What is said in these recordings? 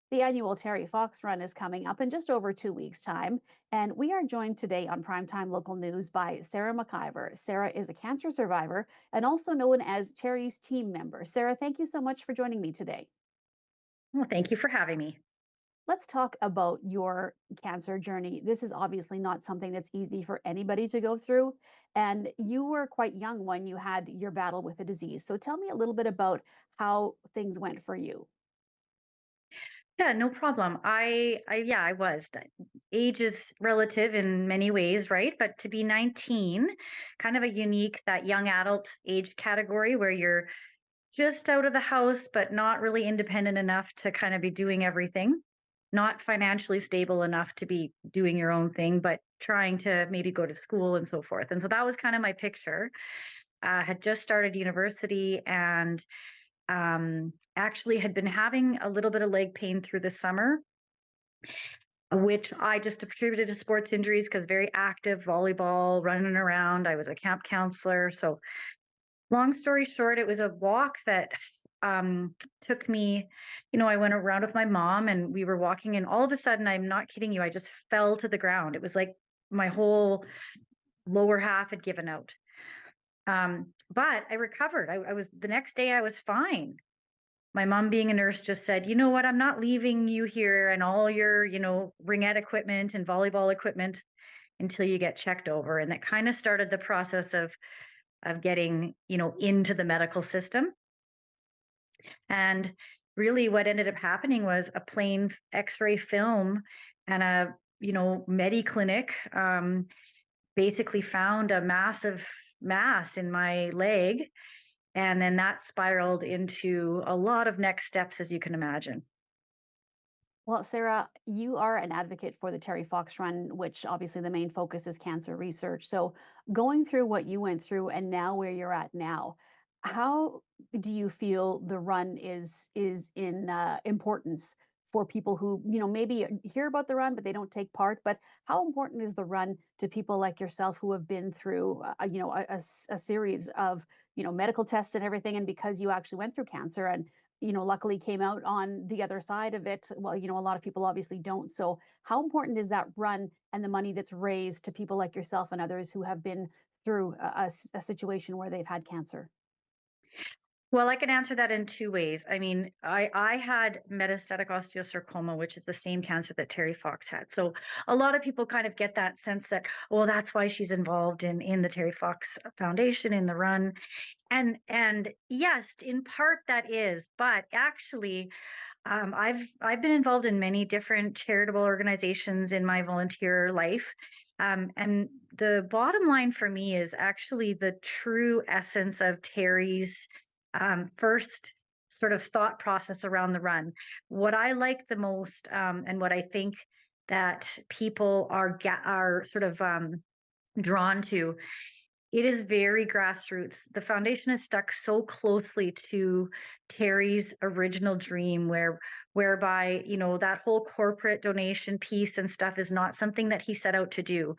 The annual Terry Fox Run is coming up in just over 2 weeks' time, and we are joined today on Primetime Local News by Sarah McIver. Sarah is a cancer survivor and also known as Terry's team member. Sarah, thank you so much for joining me today. Well, thank you for having me. Let's talk about your cancer journey. This is obviously not something that's easy for anybody to go through, and you were quite young when you had your battle with the disease. So tell me a little bit about how things went for you. Yeah, no problem. Yeah, I was. Age is relative in many ways, right? But to be 19, kind of a unique, that young adult age category where you're just out of the house, but not really independent enough to kind of be doing everything, not financially stable enough to be doing your own thing, but trying to maybe go to school and so forth. And so that was kind of my picture. Had just started university and actually had been having a little bit of leg pain through the summer, which I just attributed to sports injuries because very active volleyball, running around. I was a camp counselor. So, long story short, it was a walk that took me, I went around with my mom and we were walking, and all of a sudden, I'm not kidding you, I just fell to the ground. It was like my whole lower half had given out. But I recovered. I was the next day, I was fine. My mom, being a nurse, just said, "You know what? I'm not leaving you here and all your, ringette equipment and volleyball equipment until you get checked over." And that kind of started the process of getting, into the medical system. And really what ended up happening was a plain X-ray film and a, Medi clinic basically found a massive mass in my leg, and then that spiraled into a lot of next steps, as you can imagine. Well, Sarah, you are an advocate for the Terry Fox Run, which obviously the main focus is cancer research. So, going through what you went through and now where you're at now, how do you feel the run is in importance for people who maybe hear about the run but they don't take part? But how important is the run to people like yourself who have been through a series of medical tests and everything, and because you actually went through cancer and luckily came out on the other side of it. Well, a lot of people obviously don't. So, how important is that run and the money that's raised to people like yourself and others who have been through a situation where they've had cancer? Well, I can answer that in two ways. I mean, I had metastatic osteosarcoma, which is the same cancer that Terry Fox had. So a lot of people kind of get that sense that, oh, that's why she's involved in the Terry Fox Foundation, in the run. And yes, in part that is, but actually, I've been involved in many different charitable organizations in my volunteer life. And the bottom line for me is actually the true essence of Terry's first sort of thought process around the run. What I like the most, and what I think that people are sort of drawn to, it is very grassroots. The foundation is stuck so closely to Terry's original dream, whereby, that whole corporate donation piece and stuff is not something that he set out to do.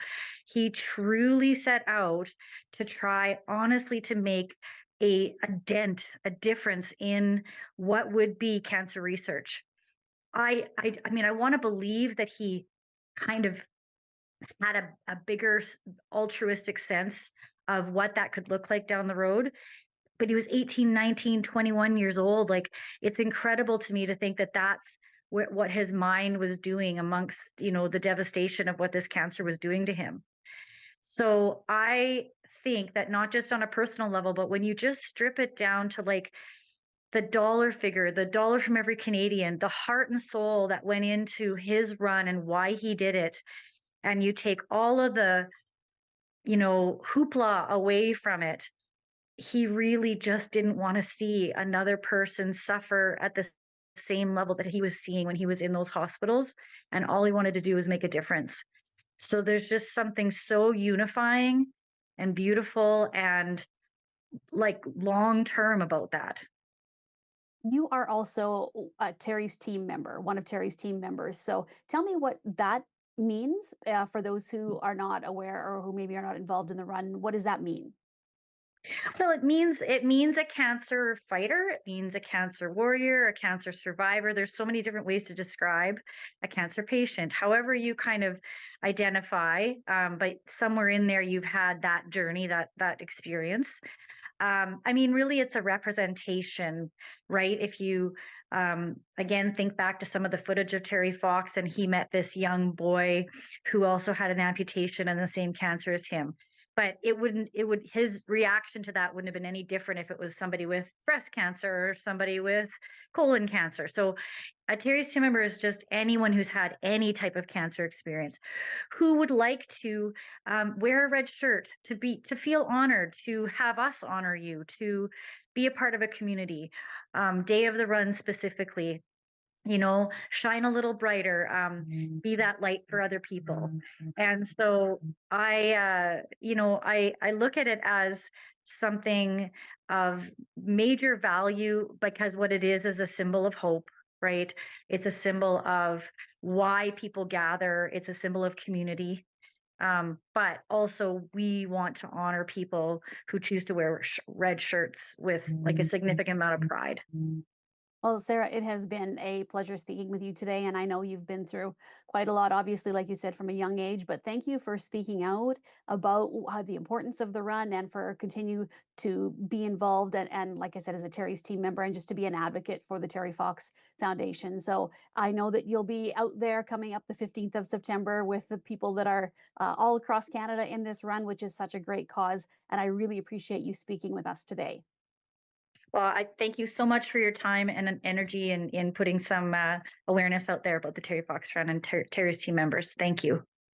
He truly set out to try honestly to make a dent, a difference in what would be cancer research. I mean, I want to believe that he kind of had a bigger altruistic sense of what that could look like down the road. But he was 18, 19, 21 years old. Like, it's incredible to me to think that that's what his mind was doing amongst, the devastation of what this cancer was doing to him. So I think that not just on a personal level, but when you just strip it down to like the dollar figure, the dollar from every Canadian, the heart and soul that went into his run and why he did it, and you take all of the, hoopla away from it, he really just didn't want to see another person suffer at the same level that he was seeing when he was in those hospitals. And all he wanted to do was make a difference. So there's just something so unifying and beautiful and like long term about that. You are also Terry's team member, one of Terry's team members. So, tell me what that means for those who are not aware or who maybe are not involved in the run. What does that mean? Well, it means a cancer fighter, it means a cancer warrior, a cancer survivor. There's so many different ways to describe a cancer patient. However, you kind of identify, but somewhere in there you've had that journey, that experience. I mean, really, it's a representation, right? If you again think back to some of the footage of Terry Fox, and he met this young boy who also had an amputation and the same cancer as him. But his reaction to that wouldn't have been any different if it was somebody with breast cancer or somebody with colon cancer. So a Terry's team member is just anyone who's had any type of cancer experience who would like to wear a red shirt, to feel honored, to have us honor you, to be a part of a community. Day of the run specifically, shine a little brighter, be that light for other people. And so I look at it as something of major value because what it is a symbol of hope, right? It's a symbol of why people gather. It's a symbol of community. But also we want to honor people who choose to wear red shirts with like a significant amount of pride. Well, Sarah, it has been a pleasure speaking with you today. And I know you've been through quite a lot, obviously, like you said, from a young age. But thank you for speaking out about the importance of the run and for continue to be involved. And like I said, as a Terry's team member and just to be an advocate for the Terry Fox Foundation. So I know that you'll be out there coming up the 15th of September with the people that are all across Canada in this run, which is such a great cause. And I really appreciate you speaking with us today. Well, I thank you so much for your time and energy in putting some awareness out there about the Terry Fox Run and Terry's team members. Thank you.